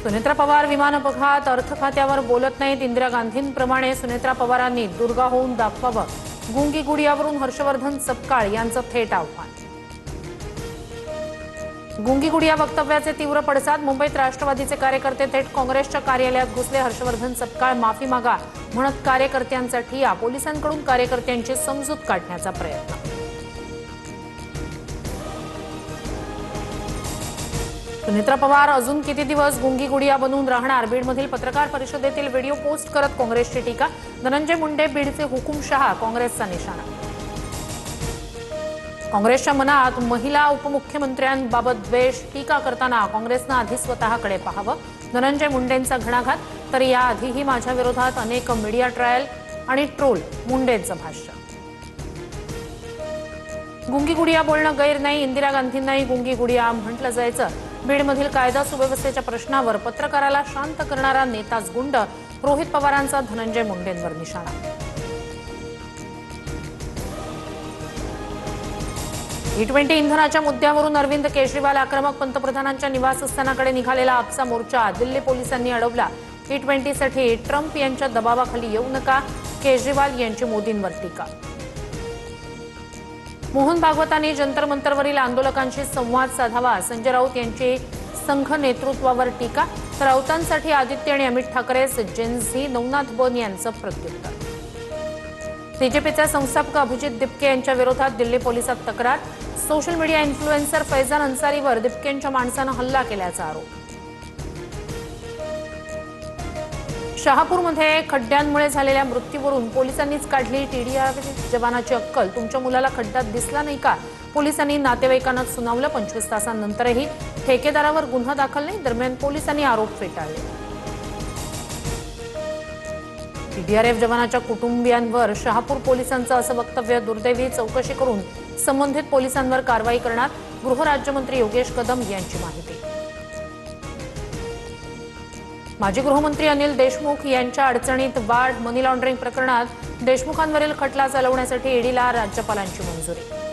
सुनेत्रा पवार विमान अपघात अर्थ खात्यावर बोलत नाहीत। इंदिरा गांधींप्रमाणे सुनेत्रा पवारांनी दुर्गा होऊन दाखवावं। गुंगी गुडियावरून हर्षवर्धन सपकाळ यांचं थेट आव्हान। गुंगी गुडिया वक्तव्याचे तीव्र पडसाद। मुंबईत राष्ट्रवादीचे कार्यकर्ते थेट काँग्रेसच्या कार्यालयात घुसले। हर्षवर्धन सपकाळ माफी मागा म्हणत कार्यकर्त्यांचा ठिय्या। पोलिसांकडून कार्यकर्त्यांची समजूत काढण्याचा प्रयत्न। सुनेत्रा पवार अजून किती दिवस गुंगी गुडिया बनून राहणार? बीडमधील पत्रकार परिषदेतील व्हिडिओ पोस्ट करत काँग्रेसची टीका। धनंजय मुंडे बीडचे हुकुमशहा, काँग्रेसचा निशाणा। काँग्रेसच्या मनात महिला उपमुख्यमंत्र्यांबाबत द्वेष। टीका करताना काँग्रेसनं आधी स्वतःकडे पाहावं। धनंजय मुंडेंचा घणाघात। तर याआधीही माझ्या विरोधात अनेक मीडिया ट्रायल आणि ट्रोल। मुंडेंचं भाष्य। गुंगी गुडिया बोलणं गैर नाही। इंदिरा गांधींनाही गुंगी गुडिया म्हटलं जायचं। बीडमधील कायदा सुव्यवस्थेच्या प्रश्नावर पत्रकाराला शांत करणारा नेताच गुंड। रोहित पवारांचा धनंजय मुंडेंवर निशाणा। G20 इंधनाच्या मुद्द्यावरून अरविंद केजरीवाल आक्रमक। पंतप्रधानांच्या निवासस्थानाकडे निघालेला आपचा मोर्चा दिल्ली पोलिसांनी अडवला। G20 साठी ट्रम्प यांच्या दबावाखाली येऊ नका, केजरीवाल यांची मोदींवर टीका। मोहन भागवतांनी जंतर मंतरवरील आंदोलकांशी संवाद साधावा। संजय राऊत यांची संघ नेतृत्वावर टीका। तर राऊतांसाठी आदित्य आणि अमित ठाकरेस जेनझी। नवनाथ बन यांचं प्रत्युत्तर। बीजेपीचे संस्थापक अभिजित दिपके यांच्या विरोधात दिल्ली पोलिसात तक्रार। सोशल मीडिया इन्फ्लुएन्सर फैजान अन्सारीवर दिपकेंच्या माणसानं हल्ला केल्याचा आरोप। शहापूरमध्ये खड्ड्यांमुळे झालेल्या मृत्यूवरून पोलिसांनीच काढली TDR जवानाची अक्कल। तुमच्या मुलाला खड्ड्यात दिसला नाही का? पोलिसांनी नातेवाईकांना सुनावलं। 25 तासांनंतरही ठेकेदारावर गुन्हा दाखल नाही। दरम्यान पोलिसांनी आरोप फेटाळले। TDRF जवानाच्या कुटुंबियांवर शहापूर पोलिसांचं असं वक्तव्य दुर्दैवी। चौकशी करून संबंधित पोलिसांवर कारवाई करणार। गृहराज्यमंत्री योगेश कदम यांची माहिती। माजी गृहमंत्री अनिल देशमुख यांच्या अडचणीत वाढ। मनी लॉन्ड्रिंग प्रकरणात देशमुखांवरील खटला चालवण्यासाठी ईडीला राज्यपालांची मंजुरी।